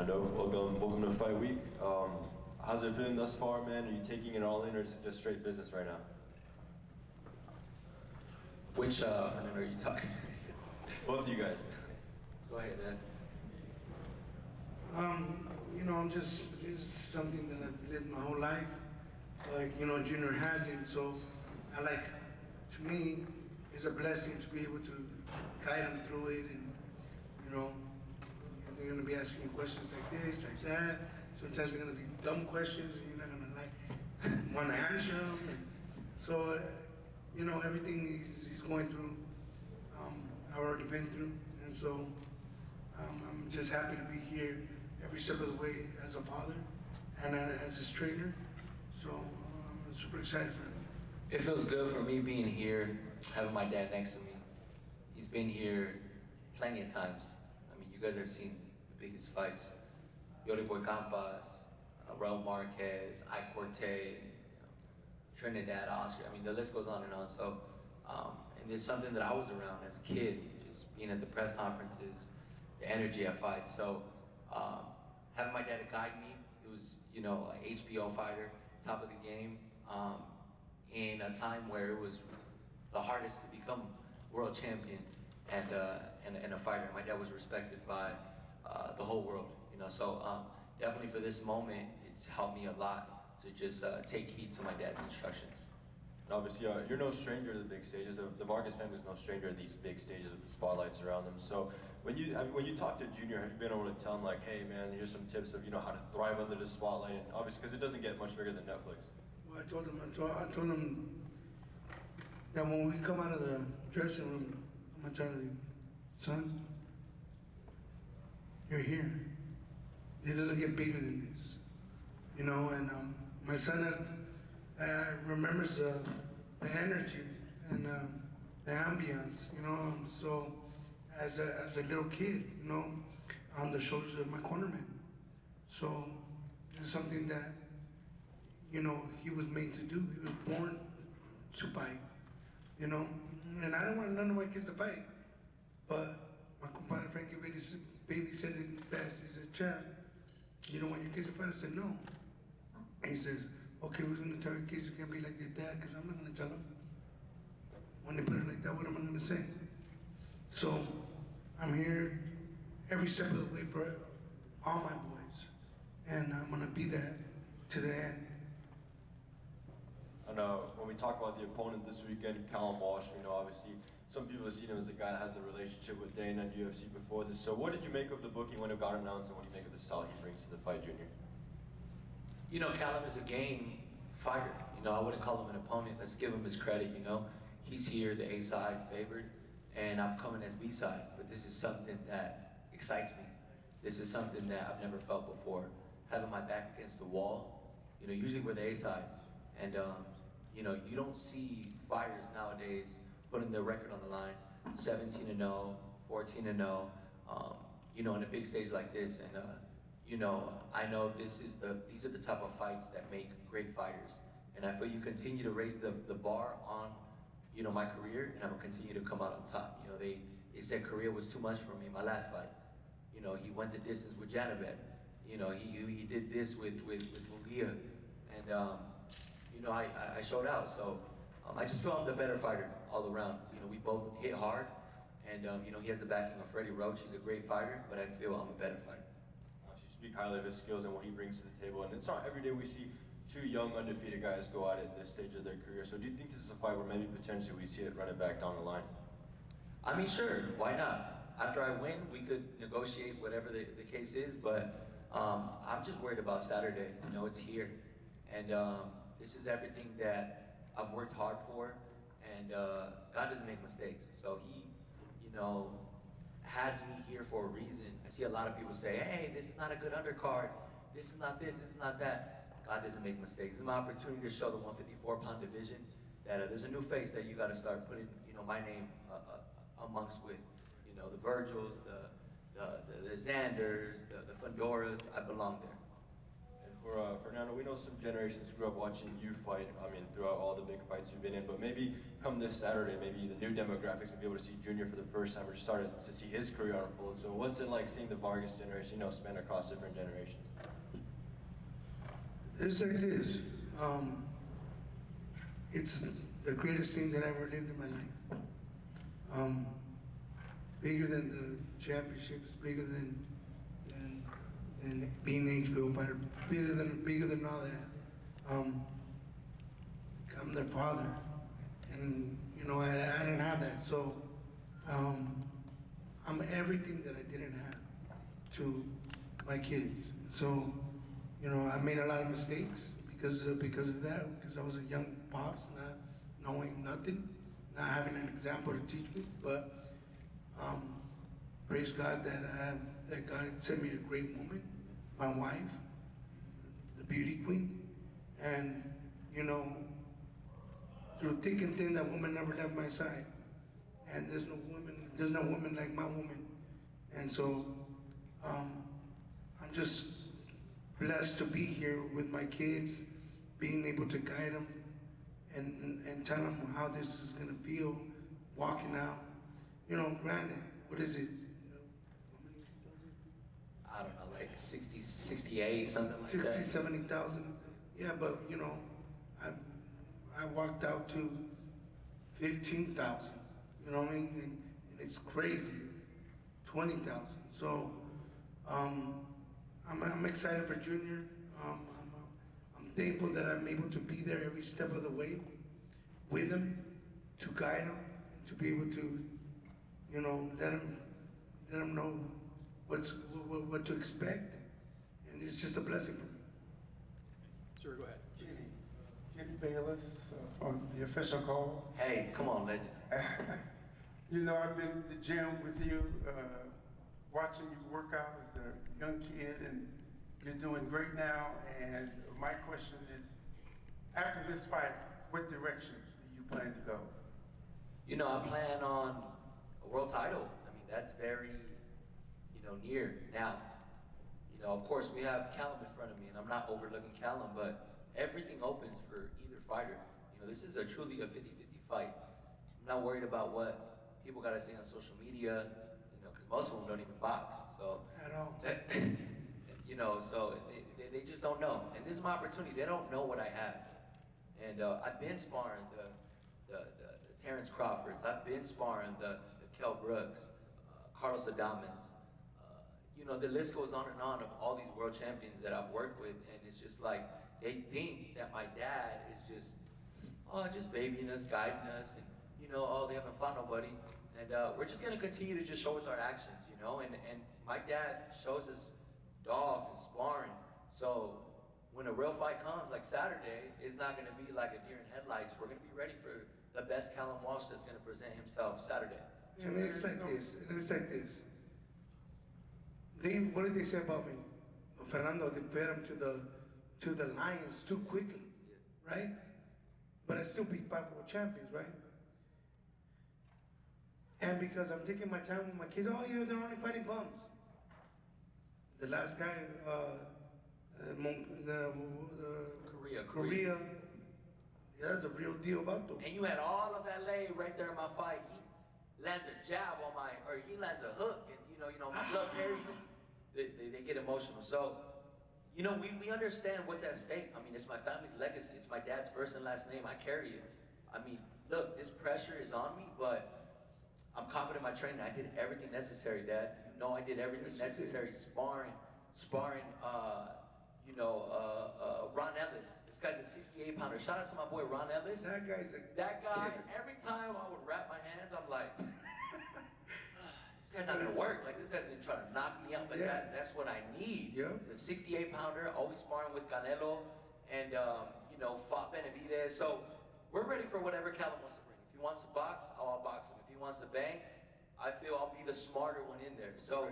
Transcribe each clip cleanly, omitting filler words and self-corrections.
Fernando. Welcome to Fight Week. How's it feeling thus far, man? Are you taking it all in, or is it just straight business right now? Which Fernando are you talking? Both of you guys. Go ahead, Ed. This is something that I've lived my whole life. Junior hasn't, so to me, it's a blessing to be able to guide him through it, and they're gonna be asking questions like this, like that. Sometimes they're gonna be dumb questions, and you're not gonna want to answer them. And so, everything he's going through, I've already been through, and so I'm just happy to be here every step of the way as a father and as his trainer. So I'm super excited for him. It feels good for me being here, having my dad next to me. He's been here plenty of times. I mean, you guys have seen the biggest fights. Yori Boy Campas, Raul Marquez, Ike Corte, Trinidad, Oscar. I mean, the list goes on and on. So, and it's something that I was around as a kid, just being at the press conferences, the energy at fights. So, having my dad guide me, it was, an HBO fighter, top of the game, in a time where it was the hardest to become world champion and a fighter. My dad was respected by the whole world, So definitely for this moment, it's helped me a lot to just take heed to my dad's instructions. And obviously, you're no stranger to the big stages. The Vargas family is no stranger to these big stages with the spotlights around them. So when you talk to Junior, have you been able to tell him like, hey man, here's some tips of how to thrive under the spotlight? And obviously, because it doesn't get much bigger than Netflix. Well, I told him that when we come out of the dressing room, I'm gonna tell you, son, you're here. It doesn't get bigger than this, And my son remembers the energy and the ambience, So as a little kid, on the shoulders of my cornerman. So it's something that he was made to do. He was born to fight, And I don't want none of my kids to fight, but my compadre Frankie Baby said it best. He said, "Chad, you don't want your kids to fight?" I said, "No." And he says, "Okay, who's gonna tell your kids you can't be like your dad? Because I'm not gonna tell them. When they put it like that, what am I gonna say?" So I'm here every step of the way for all my boys, and I'm gonna be that to the end. And when we talk about the opponent this weekend, Callum Walsh, obviously some people have seen him as the guy that has the relationship with Dana and UFC before this. So what did you make of the booking when it got announced, and what do you make of the style he brings to the fight, Junior? Callum is a game fighter. I wouldn't call him an opponent. Let's give him his credit, He's here, the A side favored, and I'm coming as B side. But this is something that excites me. This is something that I've never felt before. Having my back against the wall, usually we're the A side. And, you don't see fighters nowadays putting their record on the line, 17-0, 14-0, in a big stage like this. And, I know these are the type of fights that make great fighters. And I feel you continue to raise the bar on, my career, and I will continue to come out on top. They said Korea was too much for me, my last fight. He went the distance with Janabet. He did this with Munguia. And, I showed out. So I just feel I'm the better fighter all around. We both hit hard, and he has the backing of Freddie Roach. He's a great fighter, but I feel I'm a better fighter. You speak highly of his skills and what he brings to the table, and it's not every day we see two young undefeated guys go at it at this stage of their career. So do you think this is a fight where maybe potentially we see it running back down the line? I mean, sure, why not? After I win, we could negotiate whatever the case is, but I'm just worried about Saturday. It's here. And this is everything that I've worked hard for, and God doesn't make mistakes. So he, has me here for a reason. I see a lot of people say, hey, this is not a good undercard. This is not this is not that. God doesn't make mistakes. It's my opportunity to show the 154-pound division that there's a new face that you got to start putting, my name amongst with, the Virgils, the Xanders, the Fondoras. I belong there. And for Fernando, we know some generations grew up watching you fight, I mean, throughout all the big fights you've been in, but maybe come this Saturday, maybe the new demographics will be able to see Junior for the first time or started to see his career unfold. So what's it like seeing the Vargas generation, you know, span across different generations? It's like this. It's the greatest thing that I ever lived in my life. Bigger than the championships, bigger than being an HBO fighter, bigger than all that. I'm their father, and you know I didn't have that, so I'm everything that I didn't have to my kids. So you know I made a lot of mistakes because of that, because I was a young pops, not knowing nothing, not having an example to teach me. But praise God that God sent me a great woman, my wife, the beauty queen, and you know, through thick and thin, that woman never left my side. And there's no woman like my woman. And so I'm just blessed to be here with my kids, being able to guide them and tell them how this is gonna feel, walking out. You know, granted, what is it? I don't know, like 60, 68, something like 60, that. 70,000. Yeah, but you know, I walked out to 15,000. You know what I mean? And it's crazy. 20,000. So I'm excited for Junior. I'm thankful that I'm able to be there every step of the way with him, to guide him, and to be able to, you know, let him know what to expect, and it's just a blessing for me. Sir, go ahead. Kenny Bayless from the official call. Hey, come on, legend. You know, I've been in the gym with you, watching you work out as a young kid, and you're doing great now. And my question is, after this fight, what direction do you plan to go? You know, I plan on a world title. I mean, that's very, you know, near now. You know, of course, we have Callum in front of me, and I'm not overlooking Callum, but everything opens for either fighter. You know, this is truly a 50-50 fight. I'm not worried about what people gotta say on social media, you know, because most of them don't even box. So, At all. you know, so they just don't know. And this is my opportunity. They don't know what I have. And I've been sparring the Terence Crawfords. I've been sparring the Kell Brooks, Carlos Adames. You know, the list goes on and on of all these world champions that I've worked with, and it's just like, they think that my dad is just babying us, guiding us, and you know, oh, they haven't fought nobody. And we're just gonna continue to just show with our actions, you know, and my dad shows us dogs and sparring. So when a real fight comes, like Saturday, it's not gonna be like a deer in headlights. We're gonna be ready for the best Callum Walsh that's gonna present himself Saturday. And it's like this. What did they say about me? Fernando, they fed him to the Lions too quickly, right? But I still beat 5 world champions, right? And because I'm taking my time with my kids, oh yeah, they're only fighting bums. The last guy, Korea, yeah, that's a real deal vato. And you had all of that leg right there in my fight. He lands a jab on or he lands a hook, and you know, my blood parries it. They get emotional. So, you know, we understand what's at stake. I mean, it's my family's legacy. It's my dad's first and last name. I carry it. I mean, look, this pressure is on me, but I'm confident in my training. I did everything necessary, Dad. You know, I did everything necessary. Sparring, Ron Ellis. This guy's a 68-pounder. Shout out to my boy Ron Ellis. That guy, killer. Every time I would wrap my hands, I'm like, this guy's not gonna work. Like, this guy's gonna try to knock me out. But that's what I need. Yeah. It's a 68-pounder, always sparring with Canelo, and you know, fought Benavidez. So we're ready for whatever Callum wants to bring. If he wants to box, I'll box him. If he wants to bang, I feel I'll be the smarter one in there. So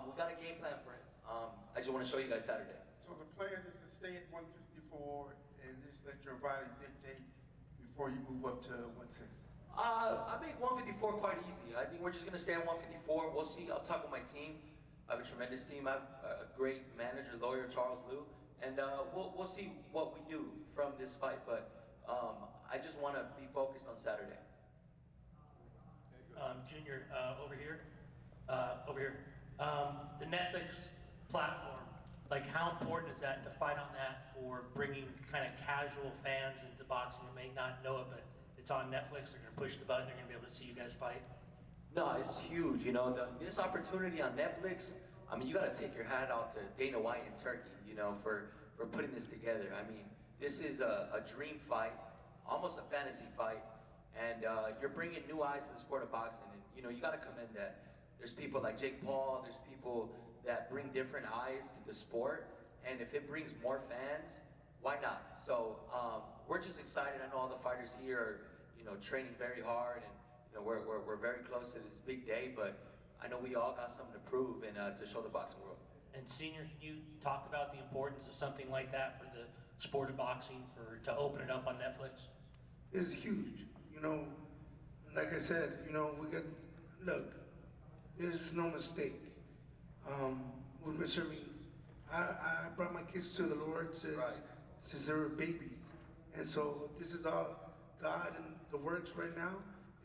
we've got a game plan for him. I just want to show you guys Saturday. So the plan is to stay at 154 and just let your body dictate before you move up to 160. I make 154 quite easy. I think we're just gonna stay at 154. We'll see. I'll talk with my team. I have a tremendous team. I have a great manager, lawyer, Charles Liu, and we'll see what we do from this fight. But I just want to be focused on Saturday. Junior, over here. The Netflix platform, like how important is that to fight on that for bringing kind of casual fans into boxing who may not know it, but it's on Netflix, they're gonna push the button, they're gonna be able to see you guys fight? No, it's huge. You know, this opportunity on Netflix, I mean, you got to take your hat out to Dana White and Turkey, you know, for putting this together. I mean, this is a dream fight, almost a fantasy fight, and you're bringing new eyes to the sport of boxing. And, you know, you got to commend that. There's people like Jake Paul, there's people that bring different eyes to the sport, and if it brings more fans, why not? So we're just excited. I know all the fighters here are, you know, training very hard, and you know, we're very close to this big day, but I know we all got something to prove and to show the boxing world. And Senior, can you talk about the importance of something like that for the sport of boxing, to open it up on Netflix? It's huge. You know, like I said, you know, look, there's no mistake. With Mr. I brought my kids to the Lord since they were babies. And so this is all God in the works right now.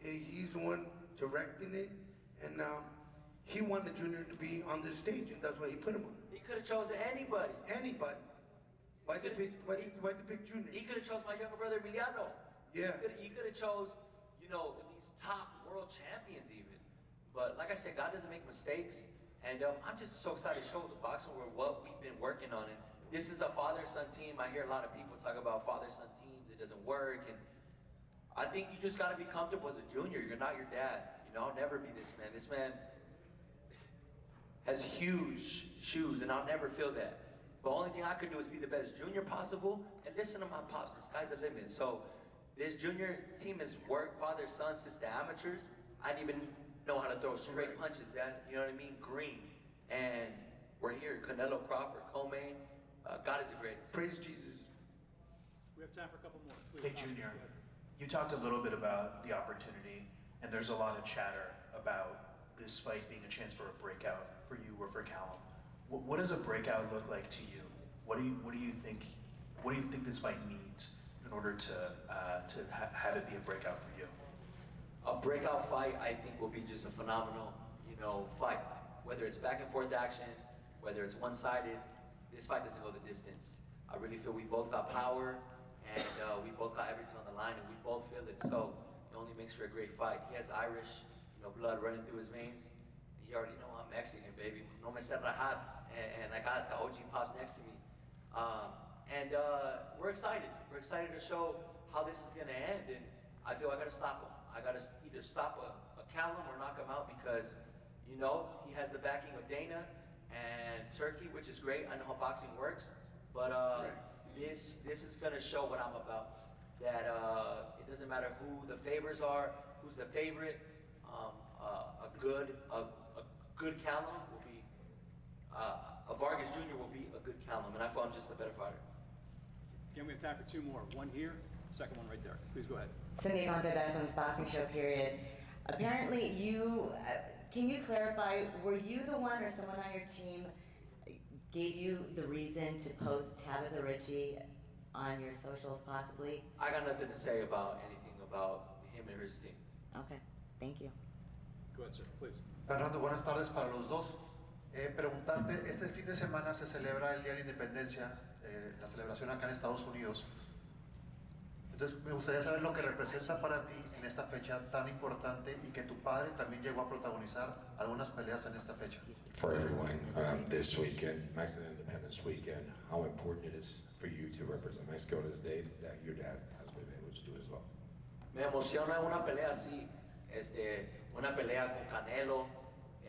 And He's the one directing it. And He wanted Junior to be on this stage, and that's why He put him on. He could have chosen anybody. Anybody. Why did pick Junior? He could have chose my younger brother Emiliano. Yeah. He could have chose, you know, these top world champions even. But like I said, God doesn't make mistakes. And I'm just so excited to show the boxing world what we've been working on. And this is a father-son team. I hear a lot of people talk about father-son teams. It doesn't work. And I think you just got to be comfortable as a junior. You're not your dad. You know, I'll never be this man. This man has huge shoes, and I'll never feel that. The only thing I could do is be the best junior possible and listen to my pops. The sky's the limit. So this junior team has worked father-son since the amateurs. I didn't even know how to throw straight punches, Dad. You know what I mean? Green. And we're here. Canelo, Crawford, Co-Main. God is the greatest. Praise Jesus. We have time for a couple more. Please. Hey, Junior, you talked a little bit about the opportunity, and there's a lot of chatter about this fight being a chance for a breakout for you or for Callum. What does a breakout look like to you? What do you think this fight needs in order to have it be a breakout for you? A breakout fight, I think, will be just a phenomenal, you know, fight. Whether it's back and forth action, whether it's one-sided, this fight doesn't go the distance. I really feel we both got power, and we both got everything on the line, and we both feel it. So it only makes for a great fight. He has Irish, you know, blood running through his veins. You already know I'm Mexican, baby. No me se rajad, and I got the OG pops next to me. And we're excited. We're excited to show how this is gonna end, and I feel I gotta stop him. I gotta either stop a Callum or knock him out because, you know, he has the backing of Dana and Turkey, which is great. I know how boxing works, but this is gonna show what I'm about. That it doesn't matter who the favors are, who's the favorite. A good Callum will be a Vargas Jr. will be a good Callum, and I feel I'm just a better fighter. Again, we have time for two more. One here, second one right there. Please go ahead. Cindy on the Best Ones Boxing Show, period. Apparently can you clarify, were you the one or someone on your team gave you the reason to post Tabitha Ritchie on your socials possibly? I got nothing to say about anything about him and his team. Okay, thank you. Go ahead, sir, please. Fernando, buenas tardes para los dos. Preguntarte, este fin de semana se celebra el Día de la Independencia, la celebración acá en Estados Unidos. Entonces, me gustaría saber lo que representa para ti en esta fecha tan importante y que tu padre también llegó a protagonizar algunas peleas en esta fecha. For everyone, this weekend, Mexican Independence Weekend, how important it is for you to represent Mexico on this day that your dad has been able to do as well. Me emociona una pelea así, una pelea con Canelo,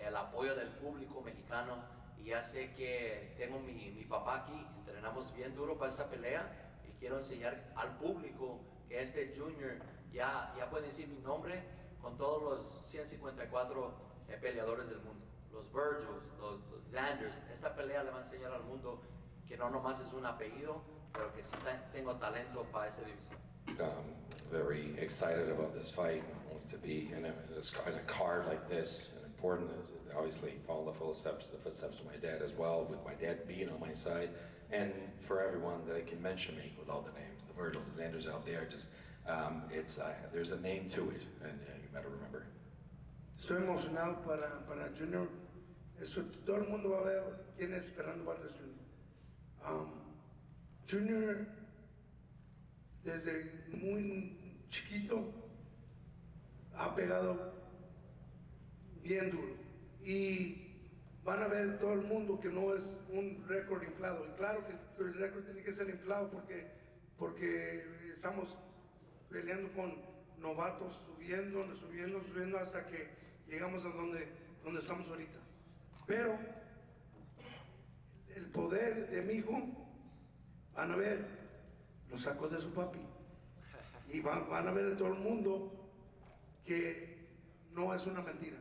el apoyo del público mexicano, y ya sé que tengo mi papá aquí, entrenamos bien duro para esta pelea, y quiero enseñar al público que este Junior ya puede decir mi nombre con todos los 154 peleadores del mundo, los Virgils, los Xanders. Esta pelea le va a enseñar al mundo que no nomás es un apellido, pero que sí tengo talento para esa división. Very excited about this fight, only to be in a card like this, and important is obviously follow the footsteps of my dad as well, with my dad being on my side, And for everyone that can mention me with all the names, the Virgils, the Xanders out there, just there's a name to it, and you better remember. Estoy emocionado para Junior. Eso, todo el mundo va a ver quién es Fernando Vargas Jr. Junior, desde muy chiquito, ha pegado bien duro. Y van a ver todo el mundo que no es un récord inflado. Y claro que el récord tiene que ser inflado porque estamos peleando con novatos, subiendo hasta que llegamos a donde estamos ahorita. Pero el poder de mi hijo, van a ver, lo sacó de su papi. Y van a ver en todo el mundo que no es una mentira.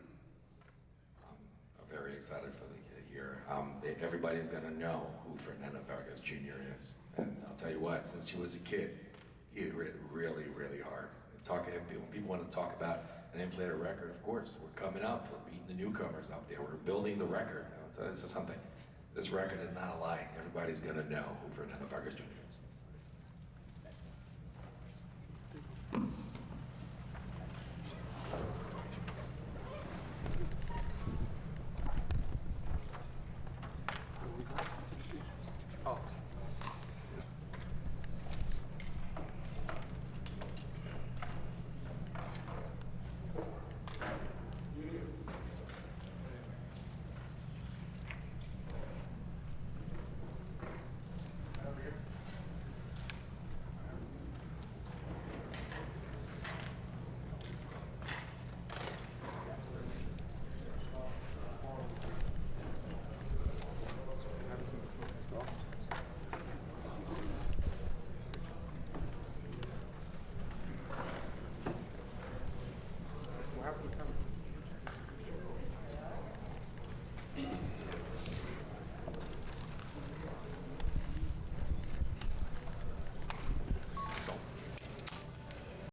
I'm very excited for the kid here. Everybody's gonna know who Fernando Vargas Jr. is. And I'll tell you what, since he was a kid, he hit really, really hard. When people want to talk about an inflated record, of course, we're coming up, we're beating the newcomers out there, we're building the record. So this is something. This record is not a lie. Everybody's gonna know who Fernando Vargas Jr. is.